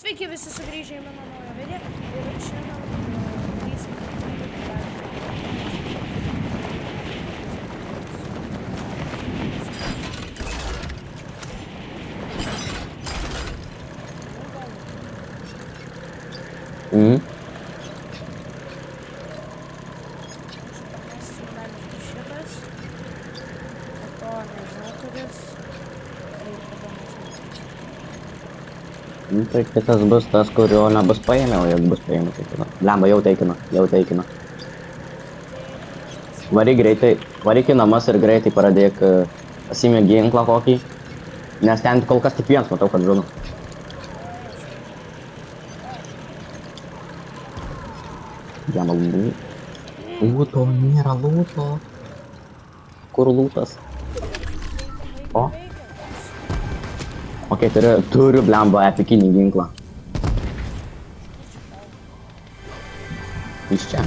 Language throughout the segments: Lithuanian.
Sveiki visi sugrįžę į mano naują video ir šiandien darysime šitas, po to nežinau kuris ir tada Nu, tai kitas bus tas, kurio nebus paėmę, o jeigu bus paėmę, tai tada. Lemba, jau teikino. Varyk į namus ir greitai pradėk, pasiimė ginklą kokį, nes ten kol kas tik vienas matau, kad žudo. Lemba, lūto, nėra lūto. Kur lūtas? O? Ok, turiu blemba epikinį ginklą. Iš čia.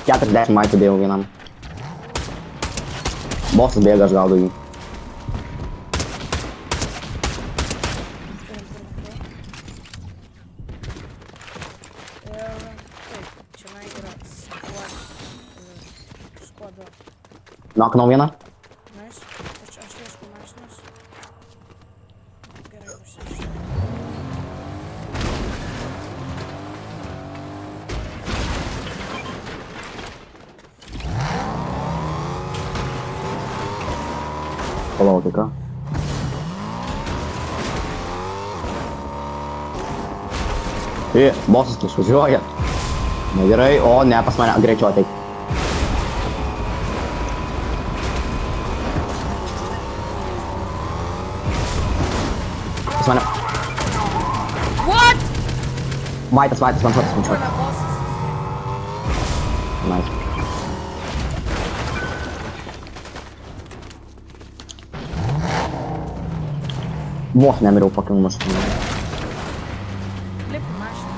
40 maitų dėjau vienam. Bosas bėga, aš gaudau jį. Noknau vieną. Nice. Aš ieškau mašinos. Gerai, užsiišiu. Palauk, tai ką? Tai, bosas tu išvažiuoja. Negerai, o ne, pas mane greičiau ateik. Pas mane. What? Vaitas, man šotas. Mano bosas. Nice. Vos nemiriau fucking mašiną. Lip į mašiną.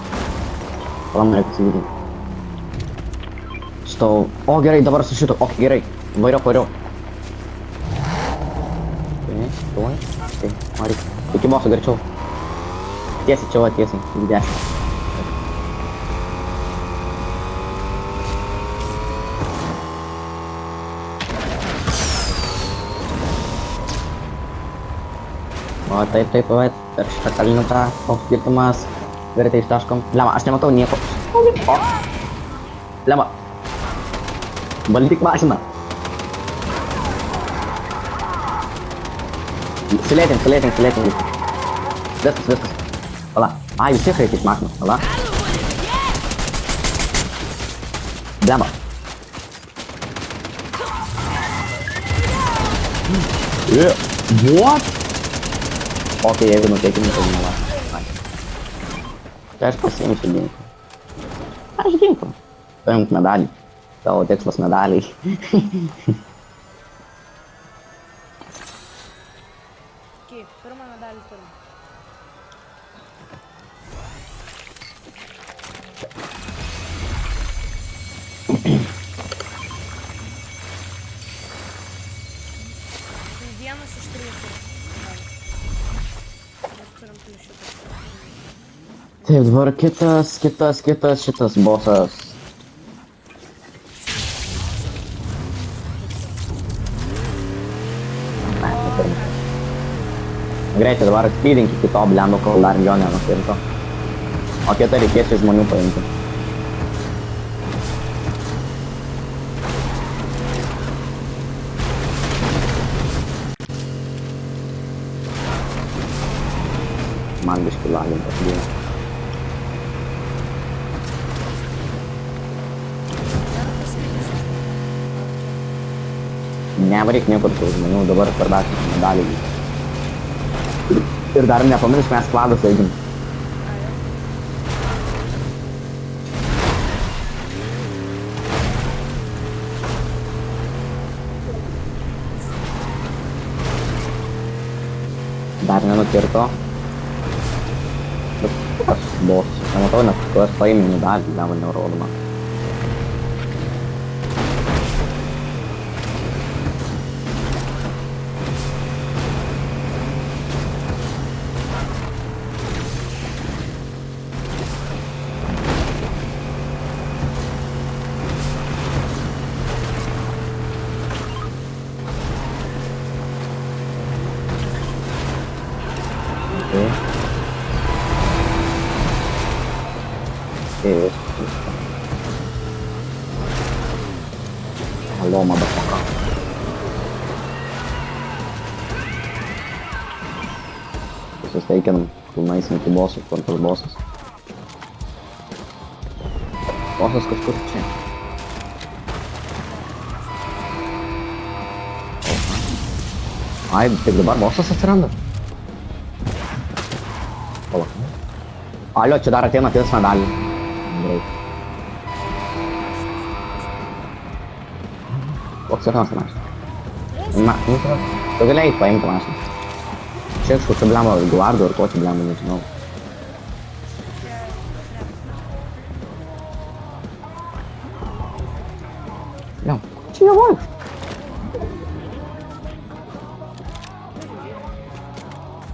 Palam reikia atsivyti. Stau. O gerai, dabar su šitu. O gerai. Vairiok. Tai, varyk. Iki boso greičiau. Tiesiai čia va, tiesiai. Į dešinę. O taip, va, per šitą kalnių tą, koks skirtumas. Greitai ištaškom. Lemba, aš nematau nieko. O! Lemba. Valdyk mašiną. Sulėtink. Viskas. Pala. Ai, vis tiek reikia iš mašinos. Pala. Lemba. What? Ok, jeigu nuteikime, tai nela. Tai aš pasiimsiu ginklą. Paimk medalį. Tavo tikslas medaliai. Okay, pirmą medalį turim. Tai vienas iš 3 turim. Mes turim pliušiuką. Taip, dabar kitas šitas bosas. Greitai dabar speedink iki to blembo, kol dar jo nenukirto. O kitą reikės iš žmonių paimti. Man biškį lagin pasidėjo. Nevaryk niekur tų žmonių, dabar svarbiausias medalį. Ir dar nepamiršk, mes skladas eigim. Dar nenukirto. Bet kas bos? Nematau, nes kas paėmė medalį, leva nerodoma. Susiteikiam pilnai sunkių bosų, kur tas bosas. Bosas kažkur čia. Ai, tik dabar bosas atsiranda. Pala. Alio, čia dar ateina kitas medalį. Greit. Koks yra tas mašinas? Tu galėjai paimti mašiną. Čia kažkur čia blemo guardo ar ko čia blemo, nežinau. Jo, čia jau vaikšt.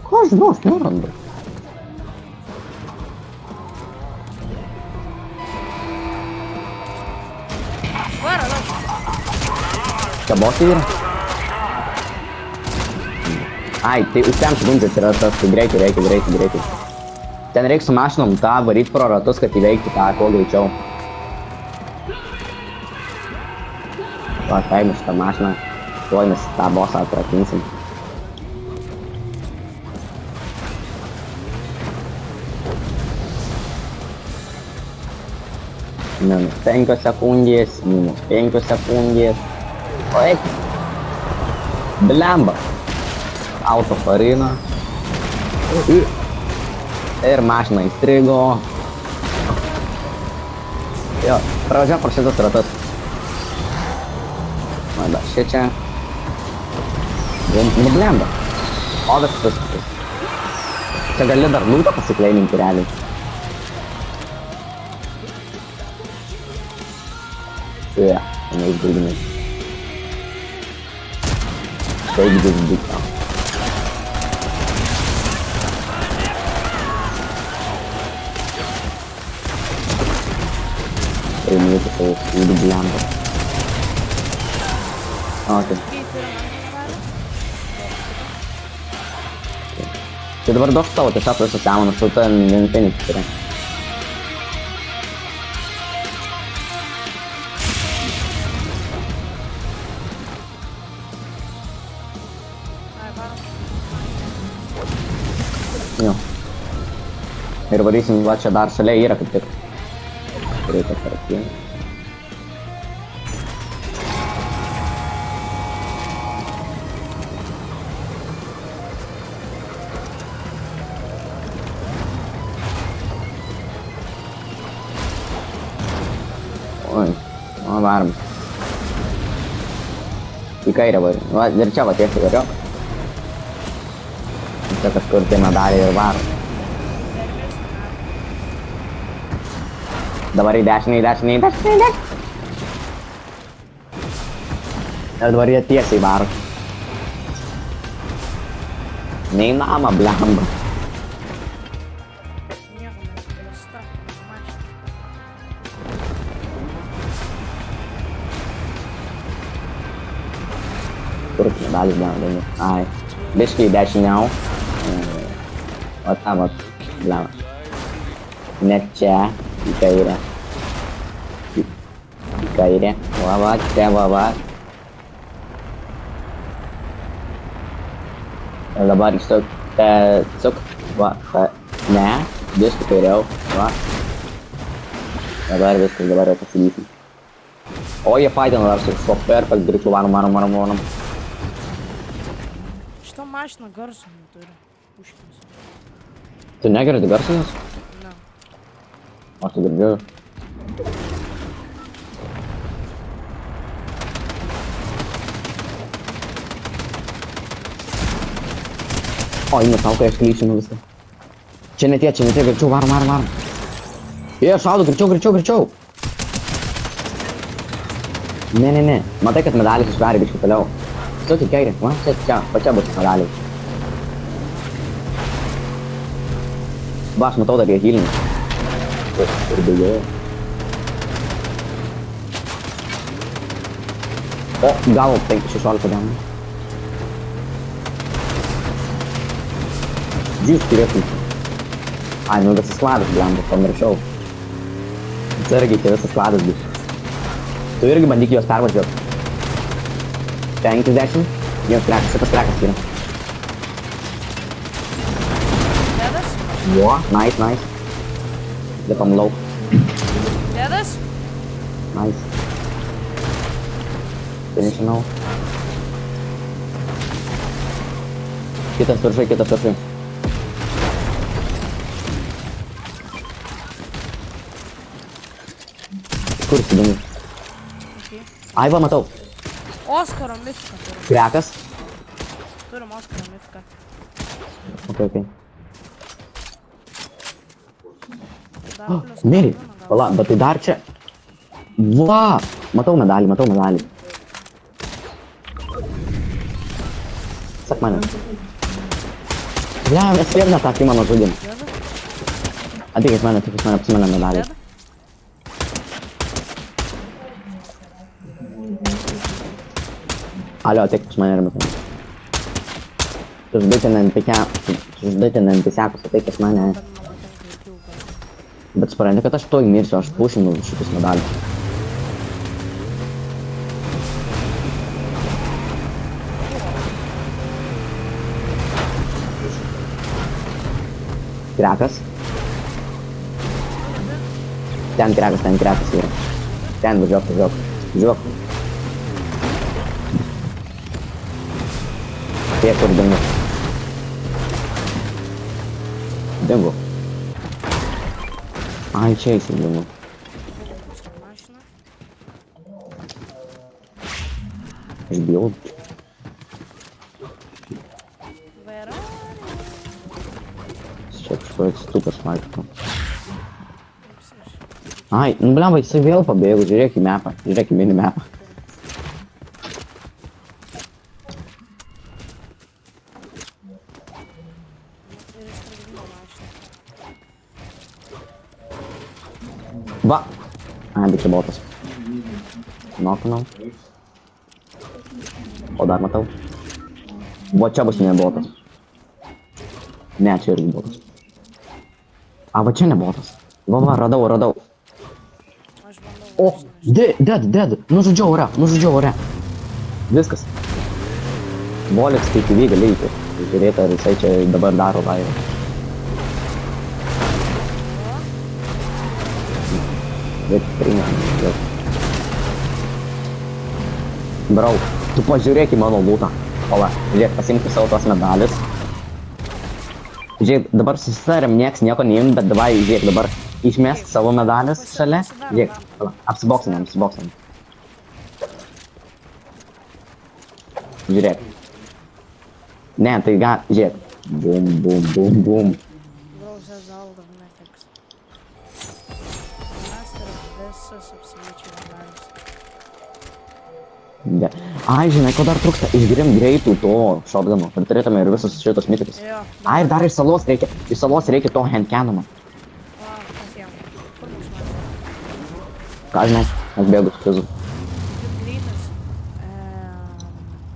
Ko aš žinau, aš nerandu. Varo, daug. Čia bosai yra? Ai, tai už 5 sekundės yra tas, tai greitai. Ten reikia su mašinom tą varyti pro ratus, kad įveikti tą kuo greičiau. Va, paėmė šitą mašiną, tuoj mes tą bosą atrakinsim. Minus 5 sekundės, minus 5 sekundės. Oi, blemba. Auto farina. Ir mašina įstrigo. Jo, pravažiuok pro šitas ratas. Va, dar šičia. Nublemba. O, viskas. Čia gali dar lūtą pasiklaiminti realiai. Ja, neišbaiginai. Taip dikta. Tai minėti savo įdų blemba. Ok. Čia dabar duok tavo tiesiog visą semoną, su ta Infinity turi. Jo. Ir varysim, va čia dar šalia yra kaip tik. Reikia parakinti. Oi, o varom. Į kairę varim. Va, ir čia va tiesiai variok. Čia kažkur tai medalį ir varom. Dabar į dešinę. Ir dabar jie tiesiai varo. Ne į namą, blemba. Nieko nesuprast. Mašina. Kur medalis blemba. Ai. Biškai į dešiniau. O tam, blemba. Net čia. Į kairę. Į kairę. Va, čia va. Ir dabar išsuk. Va. Ne. Biškai kairiau. Va. Dabar viskas, dabar jau pasilysim. O jie faitina dar su perfect greičiu varom. Šita mašina garso neturi. Puškinas. Tu negirdi garsinės? Ne. Aš tu girdžiu. O, įmetau, kai aš klyčinu viską. Čia ne tie, greičiau, varom. Jie, šaudo, greičiau. Ne. Matai, kad medalis išvarė biškį toliau. Suk į kairę, va, čia bus medaliai. Va, aš matau dar jie healinį. Ir daugiau. O, gal 5-16 damų. Džiūs turėtų. Ai, nu visas kladas, blemba, pamiršau. Atsargiai, čia visas kladas bus. Tu irgi bandyk juos pervažiuoti. 50. Jiems trekas, šitas trekas yra. Wow, nice. Liekam lauk. Dėdas? Nice. Finishing. Kitas viršai. Kur įsidomu? Okay. Ai, va, matau. Oskaro mifką turim. Krekas. Turim Oskaro mifką. Okay. Dar plius Mėly, karūną gal. pala, bet tai dar čia. Va, matau medalį. Sak mane. Ne, mes vėl tą mano žudim. Dėda? Ateikit mane, apsimena medalį. Dėda? Alio, ateik pas mane ir matai. Suždaitinant pisekus, ateik pas mane. Bet man patinka jokių gal. Bet supranti, kad aš tuoj mirsiu, aš pušinu šitus medalius. Krekas. Ten krekas yra. Ten važiuok. Tiek kur dingo. Ai, čia įsidingo. Mašina. Aš bijau. Vaira. Čia kažkoks stupas vaikšto. Ai, nu blemba, jisai vėl pabėgo, žiūrėk į mapą, žiūrėk į minimapą. Ir išsprendimo mašina. Va! Ai, bet čia botas. Nokinau. O dar matau. Va čia bus ne botas. Ne, čia irgi botas. A, va čia ne botas. Va, radau. Aš bandau. O, dead. Nužudžiau ore. Viskas. Boliks tai TV gali eiti. Žiūrėti, ar jisai čia dabar daro laivą. Bet priimam. Brau, tu pažiūrėk į mano lūtą. Pala, žiūrėk, pasimti savo tos medalius. Žiūrėk, dabar susitarėm, nieks nieko neim, bet davai, žiūrėk, dabar išmesk savo medalius šalia. Žiūrėk, pala, apsiboksinam. Žiūrėk. Ne, tai žiūrėk. Bum. Browser Zelda Netflix. Mes turim visas absoliučiai medalius. Ai, žinai, ko dar trūksta? Išgirim greitų to shotgunų. Ir turėtume ir visus šitos mitikus. Jo. Ai, ir dar iš salos reikia to handcannon'o. O, pasiėm. Kur mūsų mašina? Ką žinau, aš bėgu su fizu. Kaip greitas.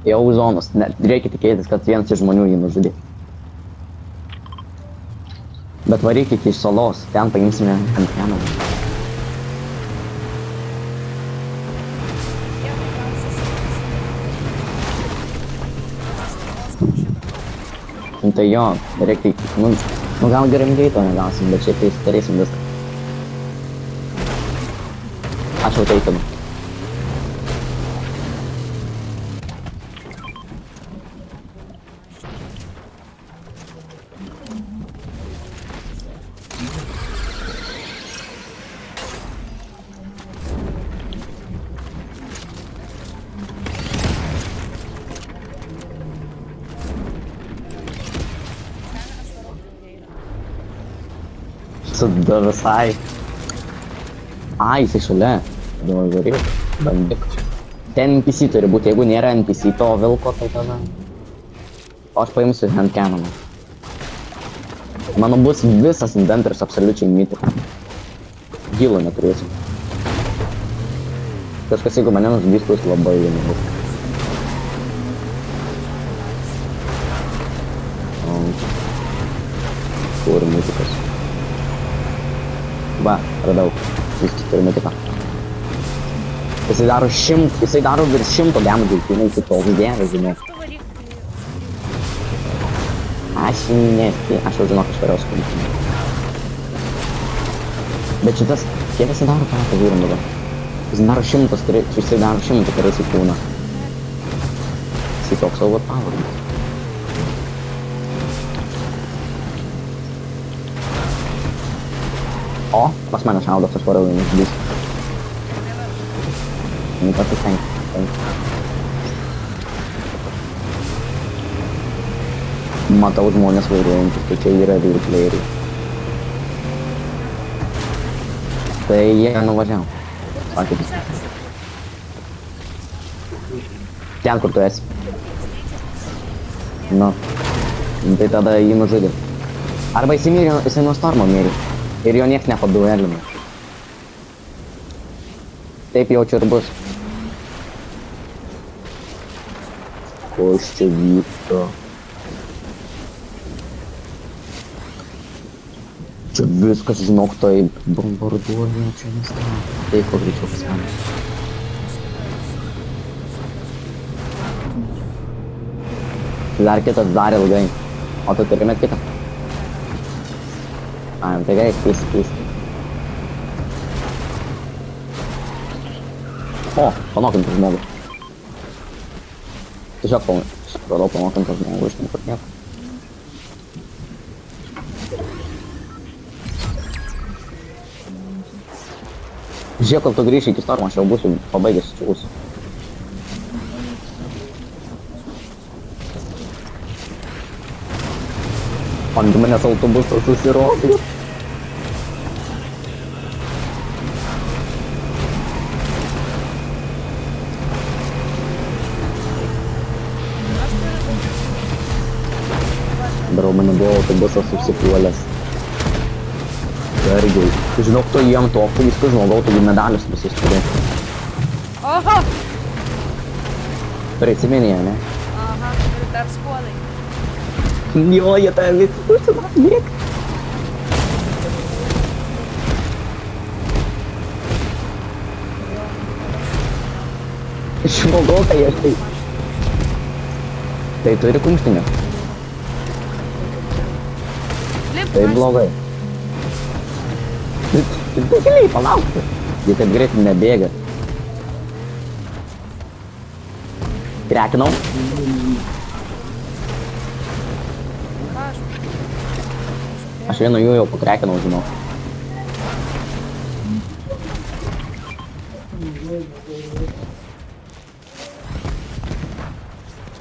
Jau zonos, reikia tikėtis, kad vienas iš žmonių jį nužudė. Bet varyk iki salos, ten paimsime handcannon'ą. Kiek gausis? Nu tai jo, reikia, nu gal gerai greito negausim, bet šiaip tai turėsim viską. Aš jau taikinu. Tada visai. Ai, jisai šalia. Dabar varyk, bandyk. Ten NPC turi būti, jeigu nėra NPC to vilko, tai tada... O aš paimsiu handcannon'ą. Mano bus visas inventorius absoliučiai mytik. Gilo neturėsiu. Kažkas, jeigu mane nužudys, bus labai nebus. Kur mytikas? Va, radau. Jis turime kitą. Jisai daro virš 100 damage, žinai, kaip toks geras, žinai. Tu varyk. Aš aš jau žinok iš variaus kūrį. Bet šitas, kiek jisai daro patą vyram dabar? Jis daro 100, jisai daro 100 karus į kūną. Jisai toks overpowered. O, pas mane šaudo, aš varau į žudys. Nu, pasistenk. Matau žmonės vairuojančius, tai čia yra real-playeriai. Tai jie nuvažiavo. Sakė, ten kur tu esi. Nu, tai tada jį nužudė. Arba jisai nuo stormo mirė. Ir jo nieks nepaduelino. Taip jau čia ir bus. Kas čia vyksta? Čia viskas, žinok, tai bombarduoja, čia nesąmonė. Taip, kuo greičiau pasimanė. Dar kitas dar ilgai. O tu turime kitą. Ai, tai gerai, keisti. O, panokim tą žmogų. Tiesiog panokim tą žmogų, iš niekur nieko. Žiūrėk, kol tu grįši iki stormo, aš jau būsiu pabaigęs čia būsiu. Ant manęs autobusas susirodė. Darau, mane buvo autobusas užsipuolęs. Sergiai. Žinok, tu jiem to, viskas žmogau, tu medalius visus turi. Oho! Prisiminė, ne? Aha, ir dar skuodai. Jo, jie tave visi susimatyk. Žmogau, tai aš tai... Tai turi kumštinę. Tai blogai. Tai giliai palaukti. Jie taip greitai nebėga. Krekinau. Aš vienu jų jau pakrekinau, žinau.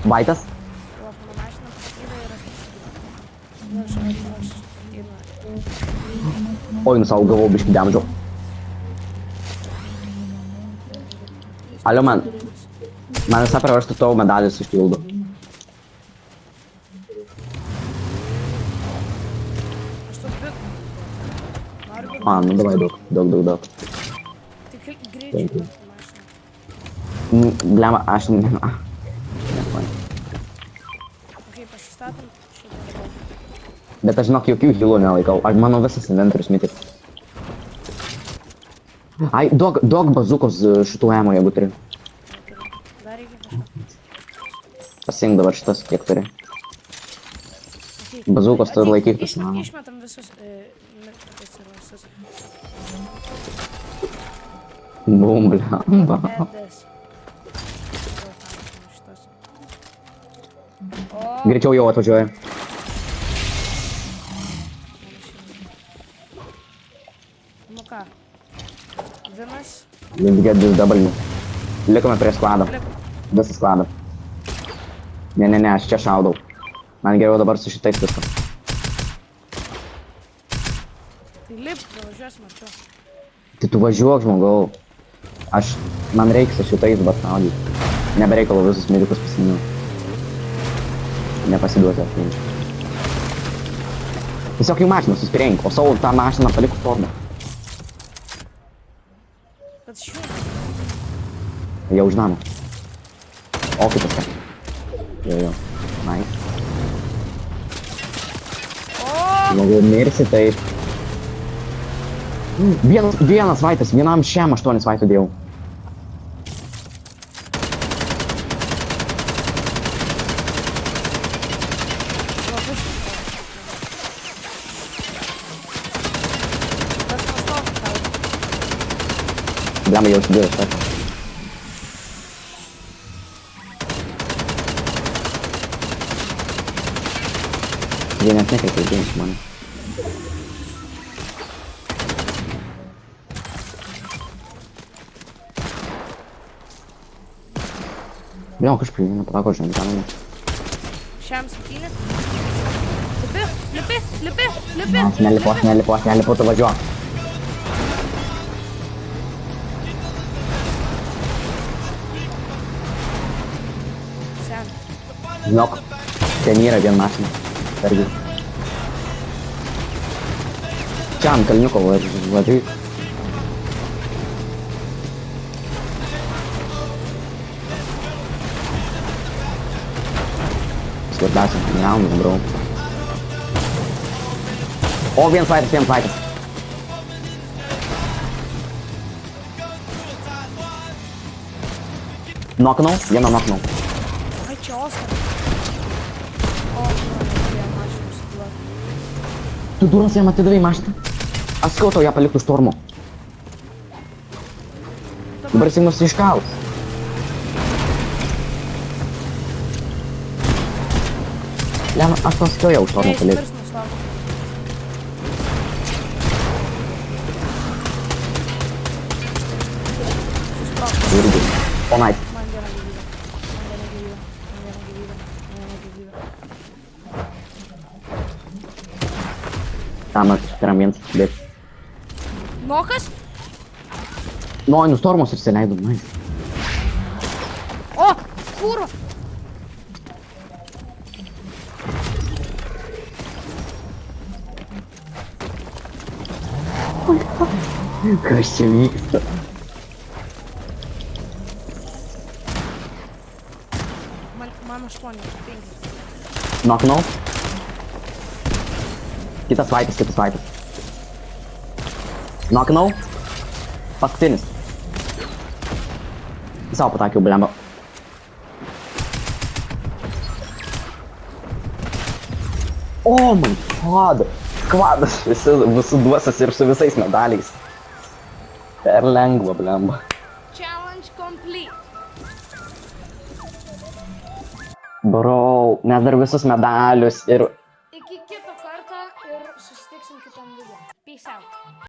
Baitas? Oi, nusau gavau biškį damdžio. Alio, man visą pravaštų tavo medalis užpildo. A, nu davai daug. Tik greičiau. Blema, aš ne... Ok, pasistatom šitą. Bet aš žinok, jokių hilų nelaikau. Mano visas inventorius mitik. Ai, duok bazukos šitų emo, jeigu turi. Dar reikia kažką. Pasink dabar šitas, kiek turi. Okay. Bazukos tu laikyk tas namą. Išmetam visus mirktas ir visus. Bum, blema. Edas. O, Greičiau jau atvažiuoja. nu ką. Vienas. Let's get this W. Likome prie sklado. Lik. Visą skladą. Ne, aš čia šaudau. Man geriau dabar su šitais viskas. Tai lip, pravažiuosim arčiau. Tai tu važiuok, žmogau. Man reikia su šitais dabar šaudyti. Nebereikalo visus medikus pasiminiau. Nepasiduoti aplinčiai. Tiesiog jų mašiną suspirink, o savo tą mašiną paliku formą. Bet šiuo. Jau už namą. O, kitas ką. Jo. Nice. O, Žmogau, mirsi taip. Vienas vaitas, vienam šiam 8 vaitų dėjau. Lemba jau sudėjus, taip. Jie net nekreipia dėmesio mane. Jo, kažkaip vieną patako žemę. Šiam 7. Lipi. Aš nelipu, tu važiuok. Sen. Žinok, ten yra vien mašina. Irgi. Čia ant kalniuko važiuoju. Svarbiausia, nejaunu, bro. O, vienas faitas. Noknau, vieną noknau. Ai, čia Oskar. O, man mašinų suduoti. Tu duras jam atidavai mašiną. Aš sakau tau ją paliktų štormu. Dabar jis mus iškaus. Lema, aš tau sakiau jau štormu palikti. Irgi. O, nice. Man viena gyvybė. Tam atskiram vienas, bet... Nokas? Nu, nu stormos išsileidom, nice. O, kurva. Kas čia vyksta? Man 8, 5. Noknau. Kitas vaitas. Noknau. Paskutinis. Į savo patakiau, blemba. Oh my god. Kvadas visų duosas ir su visais medaliais. Per lengva, blemba. Challenge complete. Bro, nes dar visus medalius ir... Iki kito karto ir susitiksim kitam video. Peace out.